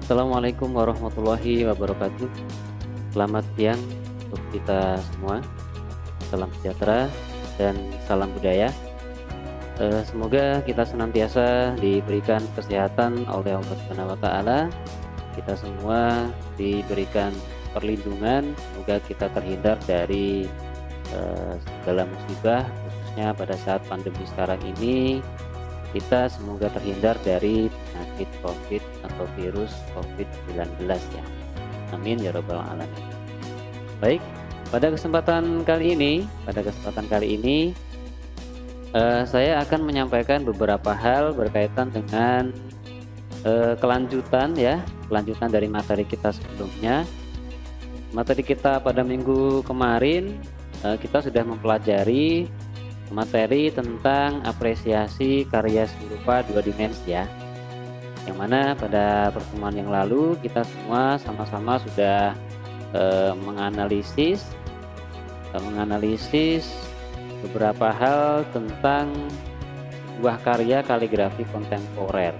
Assalamualaikum warahmatullahi wabarakatuh. Selamat siang untuk kita semua. Salam sejahtera dan salam budaya. Semoga kita senantiasa diberikan kesehatan oleh Allah Subhanahu wa taala. Kita semua diberikan perlindungan, semoga kita terhindar dari segala musibah, khususnya pada saat pandemi sekarang ini. Kita semoga terhindar dari penyakit COVID atau virus COVID-19 ya. Amin ya rabbal alamin. Baik, pada kesempatan kali ini saya akan menyampaikan beberapa hal berkaitan dengan kelanjutan dari materi kita sebelumnya. Materi kita pada minggu kemarin kita sudah mempelajari materi tentang apresiasi karya seni rupa dua dimensi ya. Yang mana pada pertemuan yang lalu kita semua sama-sama sudah menganalisis beberapa hal tentang sebuah karya kaligrafi kontemporer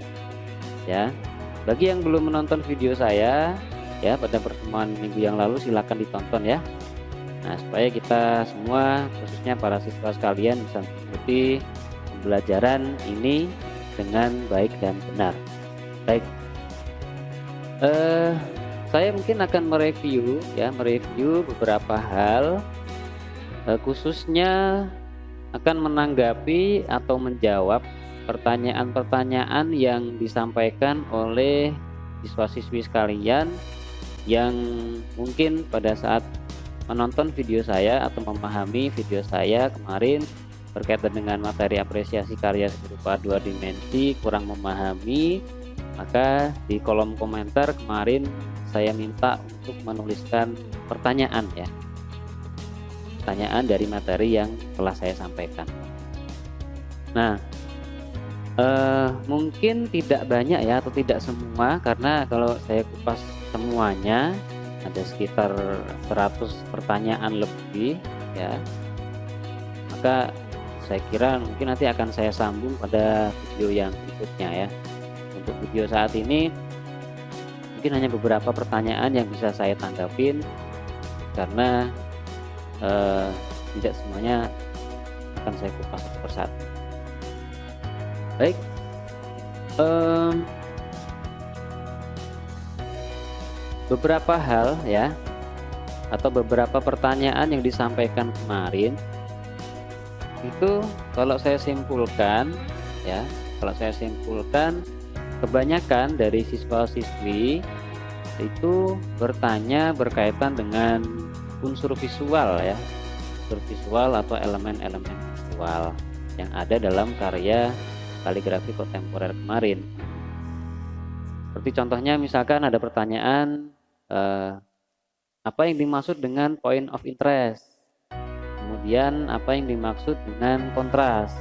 ya. Bagi yang belum menonton video saya ya pada pertemuan minggu yang lalu, silakan ditonton ya. Nah, supaya kita semua, khususnya para siswa sekalian, bisa mengikuti pembelajaran ini dengan baik dan benar. Baik, saya mungkin akan mereview beberapa hal, khususnya akan menanggapi atau menjawab pertanyaan-pertanyaan yang disampaikan oleh siswa-siswi sekalian yang mungkin pada saat menonton video saya atau memahami video saya kemarin berkaitan dengan materi apresiasi karya seni rupa dua dimensi kurang memahami, maka di kolom komentar kemarin saya minta untuk menuliskan pertanyaan ya, pertanyaan dari materi yang telah saya sampaikan. Nah, mungkin tidak banyak ya atau tidak semua, karena kalau saya kupas semuanya ada sekitar 100 pertanyaan lebih ya, maka saya kira mungkin nanti akan saya sambung pada video yang berikutnya ya. Untuk video saat ini mungkin hanya beberapa pertanyaan yang bisa saya tanggapin, karena tidak semuanya akan saya kupas satu persatu. Baik, beberapa hal ya atau beberapa pertanyaan yang disampaikan kemarin itu kalau saya simpulkan kebanyakan dari siswa-siswi itu bertanya berkaitan dengan unsur visual ya, unsur visual atau elemen-elemen visual yang ada dalam karya kaligrafi kontemporer kemarin. Seperti contohnya misalkan ada pertanyaan, apa yang dimaksud dengan point of interest, kemudian apa yang dimaksud dengan kontras,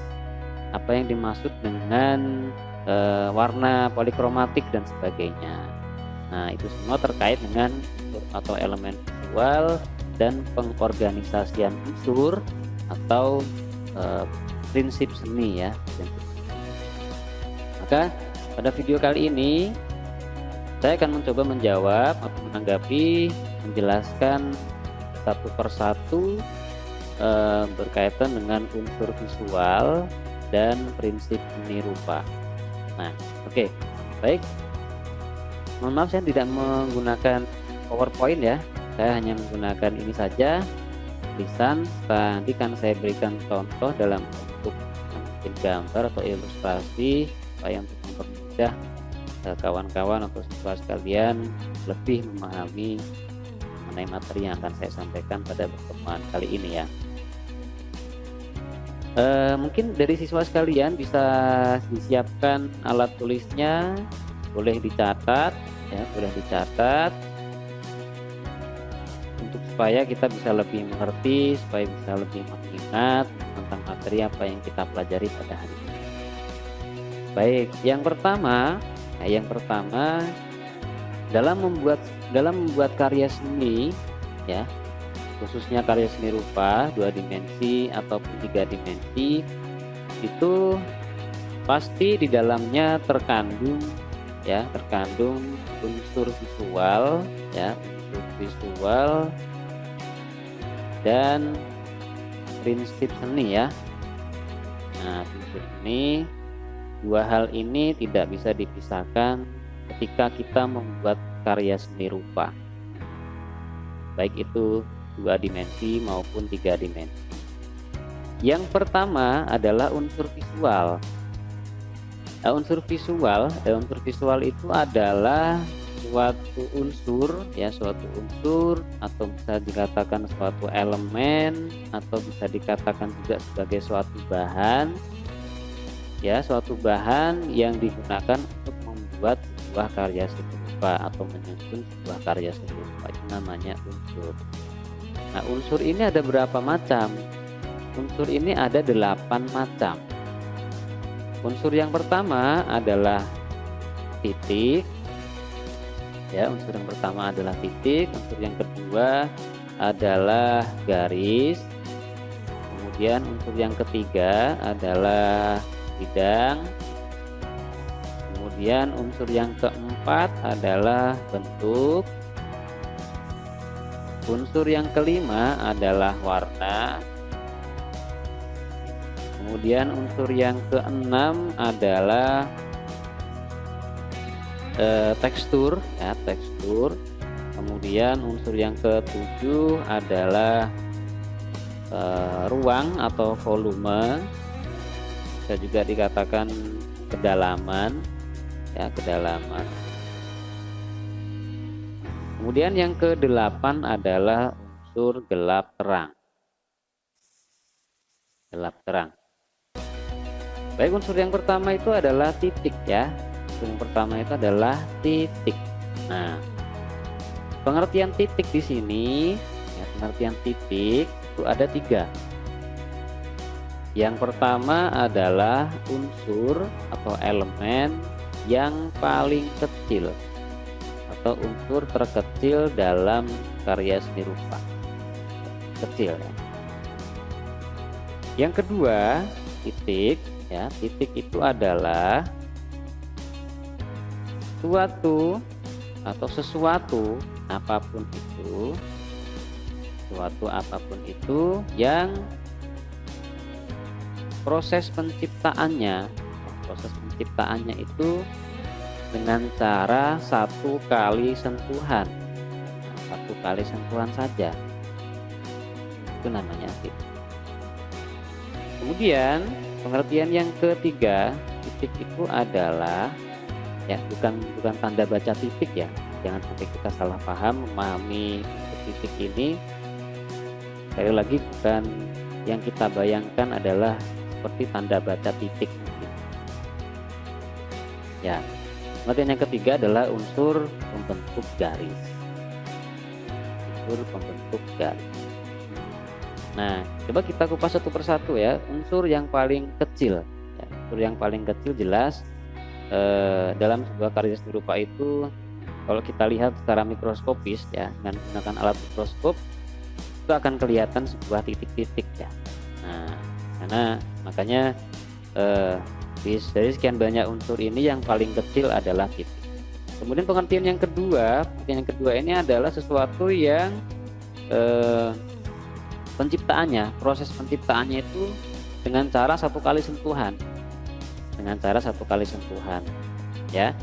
apa yang dimaksud dengan warna polikromatik dan sebagainya. Nah, itu semua terkait dengan unsur atau elemen visual dan pengorganisasian unsur atau prinsip seni ya. Maka pada video kali ini saya akan mencoba menjawab atau menanggapi, menjelaskan satu persatu berkaitan dengan unsur visual dan prinsip seni rupa. Nah, oke, baik. Mohon maaf saya tidak menggunakan PowerPoint ya. Saya hanya menggunakan ini saja, tulisan. Nanti kan saya berikan contoh dalam bentuk mungkin gambar atau ilustrasi supaya untuk mempermudah kawan-kawan atau siswa sekalian lebih memahami mengenai materi yang akan saya sampaikan pada pertemuan kali ini ya. Mungkin dari siswa sekalian bisa disiapkan alat tulisnya, boleh dicatat ya, untuk supaya kita bisa lebih mengerti, supaya bisa lebih mengingat tentang materi apa yang kita pelajari pada hari ini. Baik, yang pertama dalam membuat karya seni ya, khususnya karya seni rupa dua dimensi ataupun tiga dimensi, itu pasti di dalamnya terkandung ya, terkandung unsur visual ya, unsur visual dan prinsip seni ya. Nah, prinsip seni, dua hal ini tidak bisa dipisahkan ketika kita membuat karya seni rupa, baik itu 2 dimensi maupun 3 dimensi. Yang pertama adalah unsur visual. Nah, unsur visual itu adalah suatu unsur ya, suatu unsur atau bisa dikatakan suatu elemen atau bisa dikatakan juga sebagai suatu bahan ya, suatu bahan yang digunakan untuk membuat sebuah karya seni rupa atau menyusun sebuah karya seni rupa, itu namanya unsur. Nah, unsur ini ada berapa macam? Unsur ini ada 8 macam. Unsur yang pertama adalah titik. Ya, unsur yang pertama adalah titik, unsur yang kedua adalah garis, kemudian unsur yang ketiga adalah bidang, kemudian unsur yang keempat adalah bentuk, unsur yang kelima adalah warna, kemudian unsur yang keenam adalah tekstur ya, tekstur. Kemudian unsur yang ketujuh adalah ruang atau volume, bisa juga dikatakan kedalaman ya, kedalaman. Kemudian yang ke-8 adalah unsur gelap terang. Gelap terang. Baik, unsur yang pertama itu adalah titik ya. Yang pertama itu adalah titik. Nah, pengertian titik di sini ya, pengertian titik itu ada 3. Yang pertama adalah unsur atau elemen yang paling kecil atau unsur terkecil dalam karya seni rupa, kecil ya. Yang kedua, titik ya, titik itu yang suatu atau sesuatu apapun itu yang proses penciptaannya itu dengan cara 1 kali sentuhan, nah, 1 kali sentuhan saja, itu namanya titik. Kemudian pengertian yang ketiga, titik itu adalah ya, bukan tanda baca titik ya, jangan sampai kita salah paham memahami titik ini. Sekali lagi, bukan yang kita bayangkan adalah seperti tanda baca titik ya. Pengertian yang ketiga adalah unsur pembentuk garis, unsur pembentuk garis. Nah, coba kita kupas satu persatu ya. Unsur yang paling kecil ya, unsur yang paling kecil jelas dalam sebuah karya seni rupa itu, kalau kita lihat secara mikroskopis ya, dengan menggunakan alat mikroskop, itu akan kelihatan sebuah titik-titik ya. Nah, karena makanya dari sekian banyak unsur ini yang paling kecil adalah titik. Kemudian pengertian yang kedua ini adalah sesuatu yang penciptaannya, proses penciptaannya itu dengan cara 1 kali sentuhan. Ya.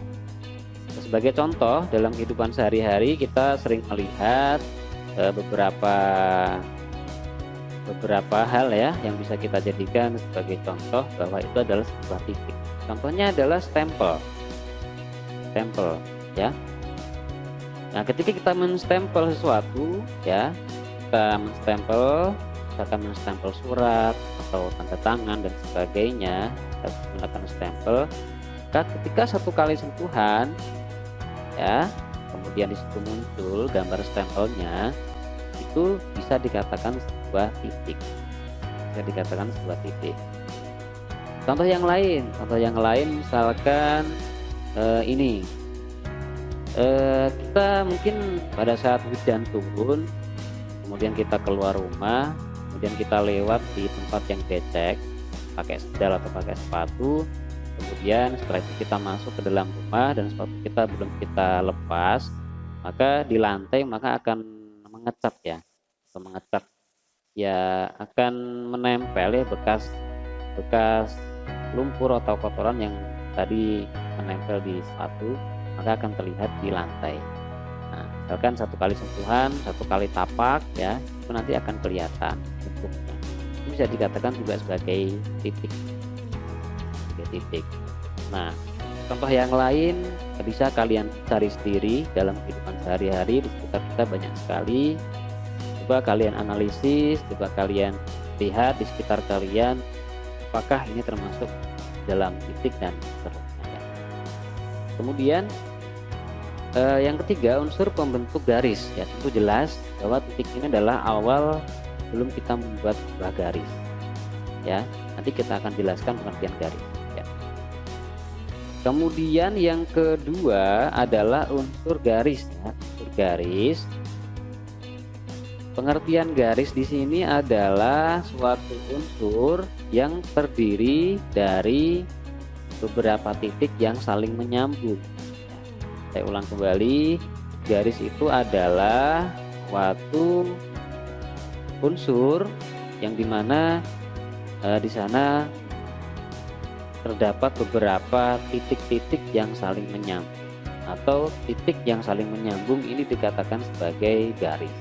Sebagai contoh, dalam kehidupan sehari-hari kita sering melihat beberapa hal ya yang bisa kita jadikan sebagai contoh bahwa itu adalah sebuah titik. Contohnya adalah stempel ya. Nah, ketika kita menstempel sesuatu ya, kita misalkan menstempel surat atau tanda tangan dan sebagainya, kita menggunakan stempel. Ketika 1 kali sentuhan ya, kemudian di situ muncul gambar stempelnya, itu bisa dikatakan sebuah titik. Contoh yang lain misalkan ini, kita mungkin pada saat hujan turun, kemudian kita keluar rumah, kemudian kita lewat di tempat yang becek, pakai sendal atau pakai sepatu, kemudian setelah itu kita masuk ke dalam rumah dan sepatu kita belum kita lepas, maka di lantai maka akan mengecap ya, atau mengecap ya, akan menempel ya bekas lumpur atau kotoran yang tadi menempel di sepatu, maka akan terlihat di lantai. Nah, misalkan 1 kali sentuhan, 1 kali tapak ya, itu nanti akan kelihatan bentuknya. Itu bisa dikatakan juga sebagai titik. Nah, contoh yang lain bisa kalian cari sendiri dalam kehidupan sehari-hari. Di sekitar kita banyak sekali. Coba kalian analisis, coba kalian lihat di sekitar kalian, apakah ini termasuk dalam titik dan seterusnya. Kemudian yang ketiga, unsur pembentuk garis ya, tentu jelas bahwa titik ini adalah awal sebelum kita membuat sebuah garis ya. Nanti kita akan jelaskan pengertian garis ya. Kemudian yang kedua adalah unsur garis ya. Unsur garis, pengertian garis di sini adalah suatu unsur yang terdiri dari beberapa titik yang saling menyambung. Saya ulang kembali, garis itu adalah suatu unsur yang dimana di sana terdapat beberapa titik-titik yang saling menyambung, atau titik yang saling menyambung ini dikatakan sebagai garis.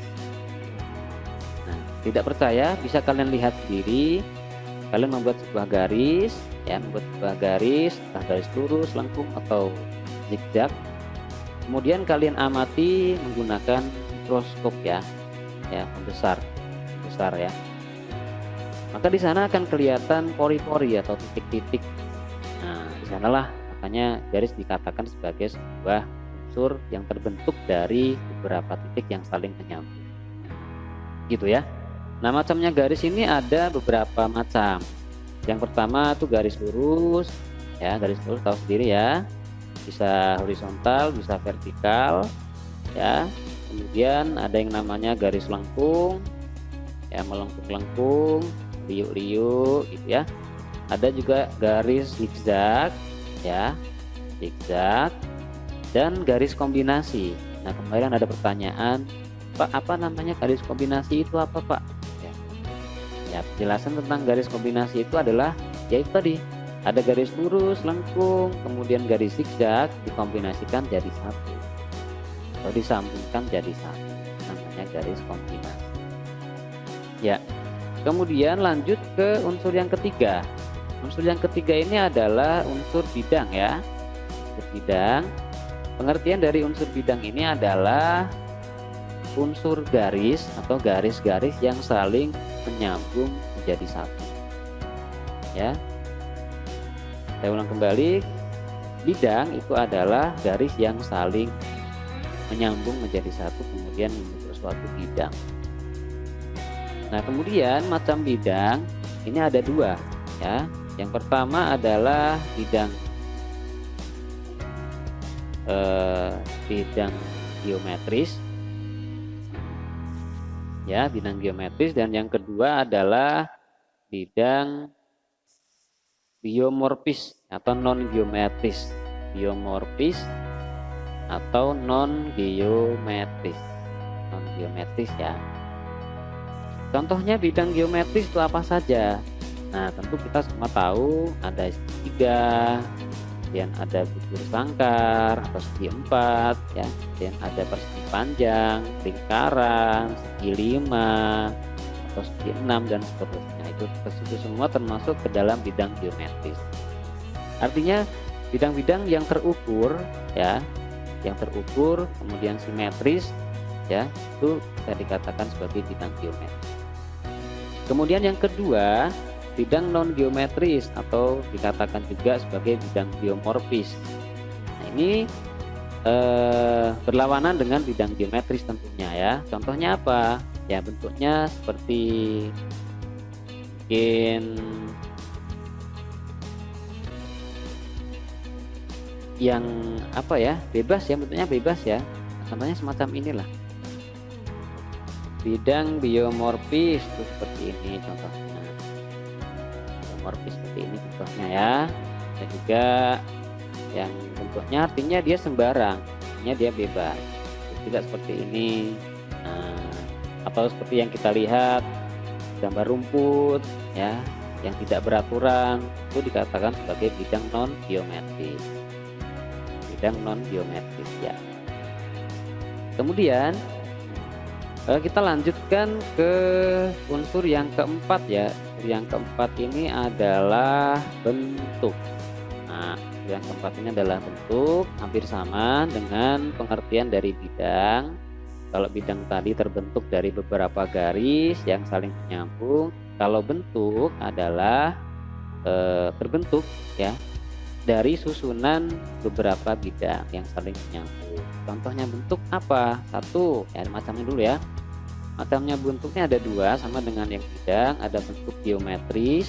Nah, tidak percaya bisa kalian lihat sendiri. Kalian membuat sebuah garis ya, membuat sebuah garis, entah garis lurus, lengkung atau zigzag. Kemudian kalian amati menggunakan mikroskop ya, pembesar ya. Maka di sana akan kelihatan pori-pori atau titik-titik. Nah, di sanalah makanya garis dikatakan sebagai sebuah unsur yang terbentuk dari beberapa titik yang saling menyambung. Gitu ya. Nah, macamnya garis ini ada beberapa macam. Yang pertama itu garis lurus ya, garis lurus tahu sendiri ya. Bisa horizontal, bisa vertikal ya. Kemudian ada yang namanya garis lengkung ya, melengkung-lengkung, liuk-liuk gitu ya. Ada juga garis zigzag ya, zigzag, dan garis kombinasi. Nah, kemarin ada pertanyaan, Pak, apa namanya garis kombinasi itu apa, Pak? Ya, penjelasan tentang garis kombinasi itu adalah yaitu tadi ada garis lurus, lengkung, kemudian garis zigzag dikombinasikan jadi satu atau disambungkan jadi satu, namanya garis kombinasi. Ya, kemudian lanjut ke unsur yang ketiga. Unsur yang ketiga ini adalah unsur bidang ya. Unsur bidang. Pengertian dari unsur bidang ini adalah unsur garis atau garis-garis yang saling menyambung menjadi satu. Ya. Saya ulang kembali. Bidang itu adalah garis yang saling menyambung menjadi satu kemudian membentuk suatu bidang. Nah, kemudian macam bidang ini ada dua ya. Yang pertama adalah bidang geometris ya, bidang geometris, dan yang kedua adalah bidang biomorfis atau non geometris. Biomorfis atau non geometris. Non geometris ya. Contohnya bidang geometris itu apa saja? Nah, tentu kita semua tahu ada segitiga, kemudian ada bujur sangkar atau segi empat ya, kemudian ada persegi panjang, lingkaran, segi lima atau segi enam dan seterusnya. Itu semua termasuk ke dalam bidang geometris. Artinya bidang-bidang yang terukur ya, yang terukur kemudian simetris ya, itu bisa dikatakan sebagai bidang geometris. Kemudian yang kedua, bidang non geometris atau dikatakan juga sebagai bidang biomorfis. Nah, ini berlawanan dengan bidang geometris tentunya ya. Contohnya apa? Ya, bentuknya seperti mungkin yang apa ya, bebas ya, bentuknya bebas ya. Contohnya semacam inilah. Bidang biomorfis itu seperti ini contohnya. Biomorfis seperti ini contohnya ya. Ada juga yang bentuknya artinya dia sembarang, artinya dia bebas. Tidak seperti ini. Nah, atau seperti yang kita lihat gambar rumput ya, yang tidak beraturan itu dikatakan sebagai bidang non geometris. Bidang non geometris ya. Kemudian kita lanjutkan ke unsur yang keempat ya. Yang keempat ini adalah bentuk. Nah, yang keempat ini adalah bentuk, hampir sama dengan pengertian dari bidang. Kalau bidang tadi terbentuk dari beberapa garis yang saling menyambung, kalau bentuk adalah terbentuk ya dari susunan beberapa bidang yang saling menyambung. Contohnya bentuk apa? Satu, ya macamnya dulu ya. Macamnya bentuknya ada dua, sama dengan yang bidang. Ada bentuk geometris,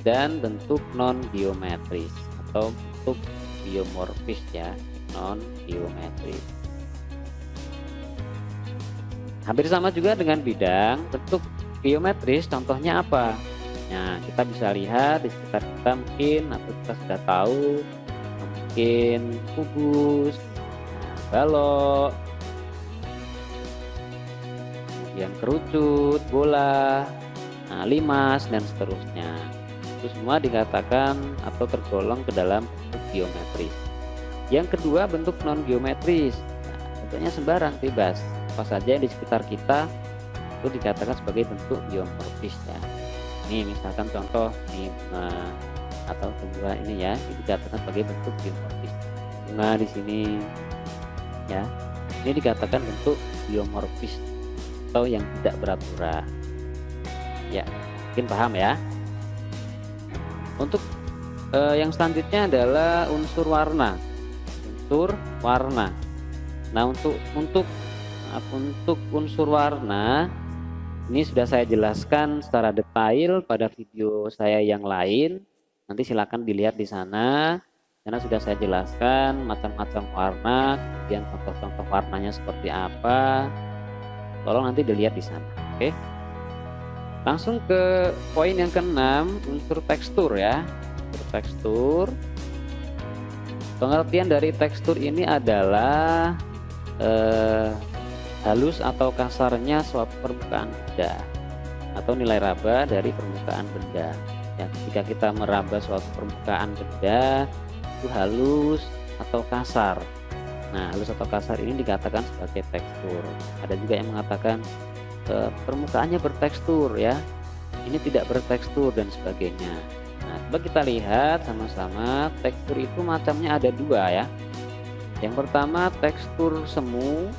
dan bentuk non geometris atau bentuk biomorfis ya, non geometris. Hampir sama juga dengan bidang. Bentuk geometris contohnya apa? Nah, kita bisa lihat di sekitar kita mungkin, atau kita sudah tahu, mungkin kubus, balok, kemudian kerucut, bola, limas, dan seterusnya. Itu semua dikatakan atau tergolong ke dalam bentuk geometris. Yang kedua, bentuk non geometris. Bentuknya sembarang, bebas. Apa saja yang di sekitar kita itu dikatakan sebagai bentuk biomorfis ya. Ini misalkan contoh ini bunga atau tumbuhan ini ya, dikatakan sebagai bentuk biomorfis. Bunga di sini ya, ini dikatakan bentuk biomorfis atau yang tidak beraturan. Ya, mungkin paham ya. Untuk yang selanjutnya adalah unsur warna. Unsur warna. Nah, untuk unsur warna ini sudah saya jelaskan secara detail pada video saya yang lain. Nanti silakan dilihat di sana, karena sudah saya jelaskan macam-macam warna, kemudian contoh-contoh warnanya seperti apa. Tolong nanti dilihat di sana. Oke. Langsung ke poin yang keenam, unsur tekstur ya. Unsur tekstur. Pengertian dari tekstur ini adalah halus atau kasarnya suatu permukaan benda atau nilai raba dari permukaan benda. Ya, ketika kita meraba suatu permukaan benda itu halus atau kasar. Nah, halus atau kasar ini dikatakan sebagai tekstur. Ada juga yang mengatakan permukaannya bertekstur ya, ini tidak bertekstur dan sebagainya. Nah, coba kita lihat sama-sama. Tekstur itu macamnya ada dua ya. Yang pertama tekstur semu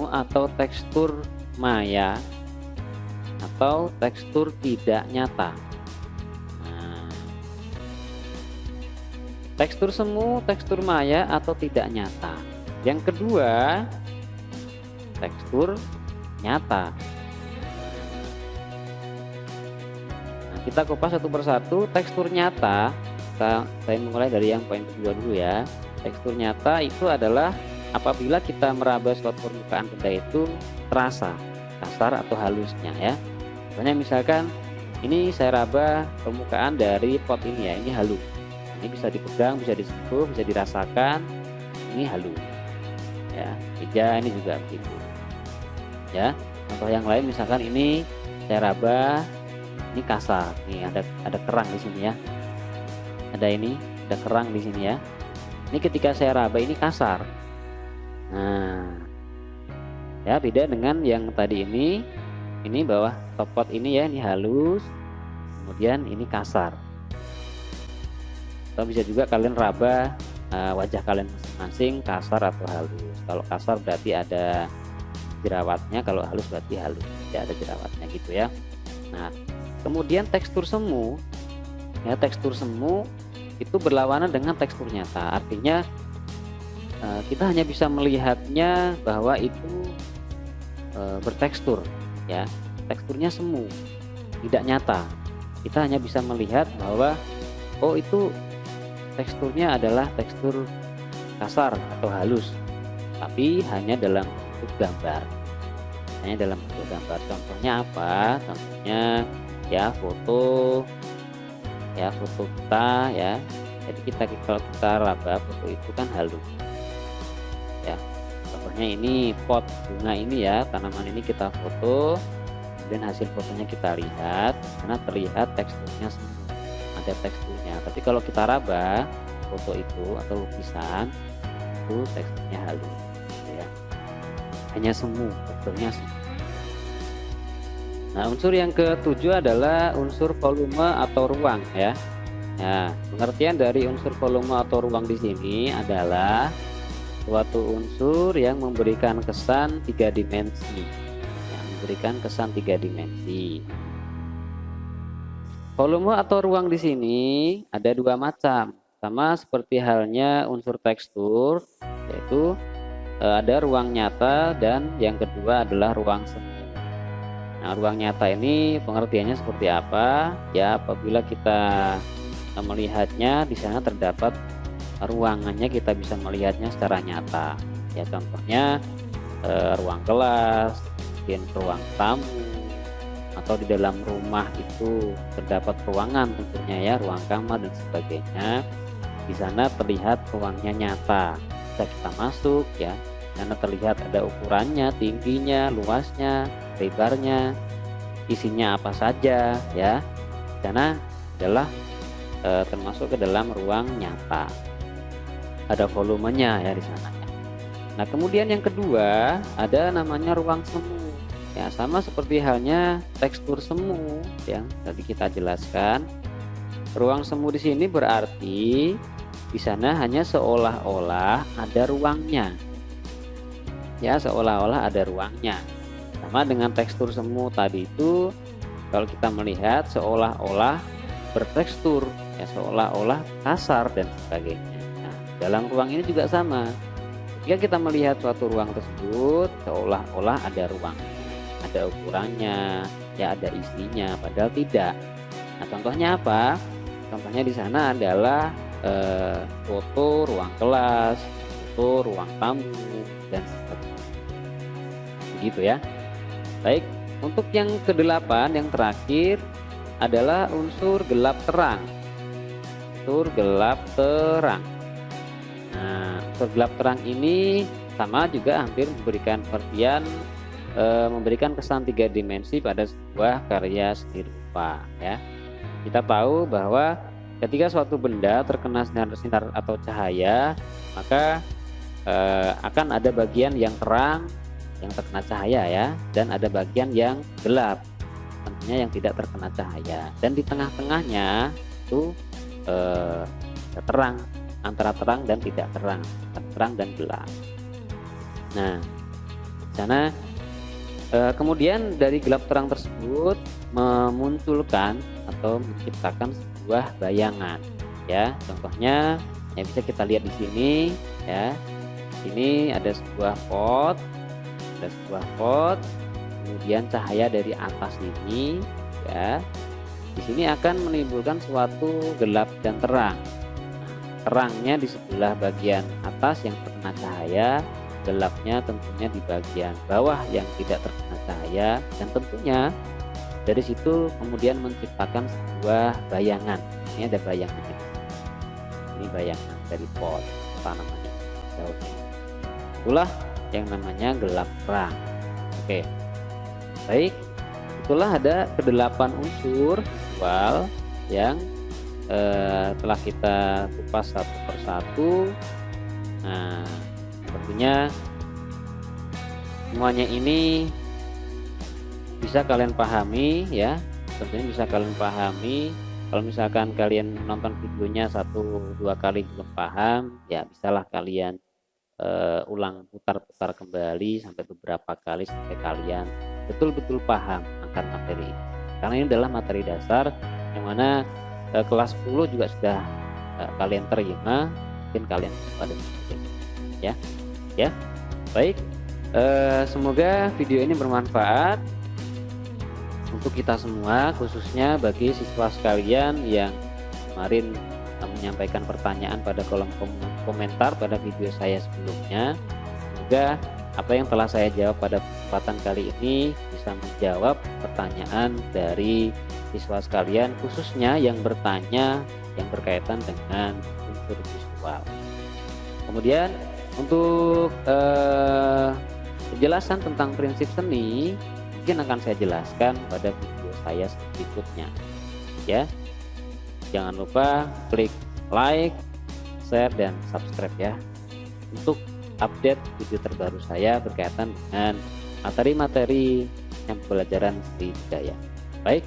atau tekstur maya atau tekstur tidak nyata. Nah, tekstur semu, tekstur maya atau tidak nyata. Yang kedua tekstur nyata. Nah, kita kupas satu persatu. Tekstur nyata, saya mulai dari yang poin kedua dulu ya. Tekstur nyata itu adalah apabila kita meraba suatu permukaan benda itu terasa kasar atau halusnya ya. Contohnya misalkan ini saya raba permukaan dari pot ini ya, ini halus. Ini bisa dipegang, bisa disentuh, bisa dirasakan. Ini halus. Ya, meja ini juga begitu. Ya, contoh yang lain misalkan ini saya raba, ini kasar. Nih ada kerang di sini ya. Ada kerang di sini ya. Ini ketika saya raba ini kasar. Nah, ya beda dengan yang tadi ini bawah topot ini ya, ini halus, kemudian ini kasar. Atau bisa juga kalian raba wajah kalian masing-masing kasar atau halus. Kalau kasar berarti ada jerawatnya, kalau halus berarti halus, tidak ada jerawatnya gitu ya. Nah, kemudian tekstur semu ya, tekstur semu itu berlawanan dengan tekstur nyata. Artinya kita hanya bisa melihatnya bahwa itu bertekstur ya, teksturnya semu, tidak nyata. Kita hanya bisa melihat bahwa oh itu teksturnya adalah tekstur kasar atau halus, tapi hanya dalam bentuk gambar. Contohnya apa? Contohnya ya, foto kita ya. Jadi kalau kita raba foto itu kan halus ya. Contohnya ini pot bunga ini ya, tanaman ini kita foto, kemudian hasil fotonya kita lihat, karena terlihat teksturnya semua, ada teksturnya. Tapi kalau kita raba foto itu atau lukisan itu teksturnya halus ya, hanya semu, teksturnya semu. Nah, unsur yang ketujuh adalah unsur volume atau ruang ya. Nah, pengertian dari unsur volume atau ruang di sini adalah suatu unsur yang memberikan kesan 3 dimensi. Yang memberikan kesan 3 dimensi. Volume atau ruang di sini ada 2 macam. Sama seperti halnya unsur tekstur, yaitu ada ruang nyata dan yang kedua adalah ruang semu. Nah, ruang nyata ini pengertiannya seperti apa? Ya, apabila kita melihatnya di sana terdapat ruangannya, kita bisa melihatnya secara nyata. Ya, contohnya ruang kelas, mungkin ruang tamu, atau di dalam rumah itu terdapat ruangan tentunya ya, ruang kamar dan sebagainya. Di sana terlihat ruangnya nyata. Bisa kita masuk ya. Karena terlihat ada ukurannya, tingginya, luasnya, lebarnya, isinya apa saja ya. Karena adalah termasuk ke dalam ruang nyata. Ada volumenya ya di sana. Nah, kemudian yang kedua ada namanya ruang semu. Ya, sama seperti halnya tekstur semu yang tadi kita jelaskan. Ruang semu di sini berarti di sana hanya seolah-olah ada ruangnya. Ya, seolah-olah ada ruangnya. Sama dengan tekstur semu tadi itu, kalau kita melihat seolah-olah bertekstur, ya seolah-olah kasar dan sebagainya. Nah, dalam ruang ini juga sama. Jika kita melihat suatu ruang tersebut, seolah-olah ada ruangnya, ada ukurannya, ya ada isinya, padahal tidak. Nah, contohnya apa? Contohnya di sana adalah foto ruang kelas, foto ruang tamu dan sebagainya. Begitu ya. Baik, untuk yang ke-8 yang terakhir adalah unsur gelap terang. Unsur gelap terang. Nah, unsur gelap terang ini sama juga hampir memberikan pengertian memberikan kesan 3 dimensi pada sebuah karya seni rupa ya. Kita tahu bahwa ketika suatu benda terkena sinar atau cahaya, maka akan ada bagian yang terang yang terkena cahaya ya, dan ada bagian yang gelap tentunya yang tidak terkena cahaya, dan di tengah-tengahnya itu terang, antara terang dan tidak terang, terang dan gelap. Nah, di sana kemudian dari gelap terang tersebut memunculkan atau menciptakan sebuah bayangan ya. Contohnya yang bisa kita lihat di sini ya. Ini ada sebuah pot, kemudian cahaya dari atas ini ya. Di sini akan menimbulkan suatu gelap dan terang. Terangnya di sebelah bagian atas yang terkena cahaya, gelapnya tentunya di bagian bawah yang tidak terkena cahaya, dan tentunya dari situ kemudian menciptakan sebuah bayangan. Ini ada bayangannya. Ini bayangan dari pot tanamannya, daunnya. Itulah yang namanya gelap terang. Oke, baik, itulah ada ke-8 unsur visual yang telah kita kupas satu persatu. Nah, sepertinya semuanya ini bisa kalian pahami ya, tentunya bisa kalian pahami. Kalau misalkan kalian nonton videonya 1-2 kali belum paham, ya bisalah kalian ulang putar-putar kembali sampai beberapa kali sampai kalian betul-betul paham akan materi ini. Karena ini adalah materi dasar yang mana kelas 10 juga sudah kalian terima, mungkin kalian pada ya. Ya, baik. Semoga video ini bermanfaat untuk kita semua, khususnya bagi siswa sekalian yang kemarin menyampaikan pertanyaan pada kolom komentar pada video saya sebelumnya. Semoga apa yang telah saya jawab pada kesempatan kali ini bisa menjawab pertanyaan dari siswa sekalian, khususnya yang bertanya yang berkaitan dengan unsur visual. Kemudian untuk penjelasan tentang prinsip seni mungkin akan saya jelaskan pada video saya berikutnya ya. Jangan lupa klik like, share, dan subscribe ya untuk update video terbaru saya berkaitan dengan materi-materi yang pembelajaran seni budaya. Baik,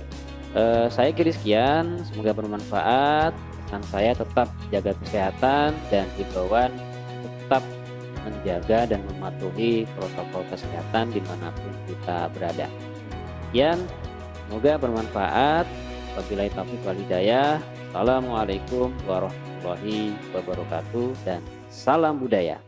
saya kira sekian, semoga bermanfaat. Pesan saya tetap jaga kesehatan dan himbauan tetap menjaga dan mematuhi protokol kesehatan dimanapun kita berada. Sekian, semoga bermanfaat. Wabillahi taufiq wal hidayah. Assalamualaikum warahmatullahi wabarakatuh dan salam budaya.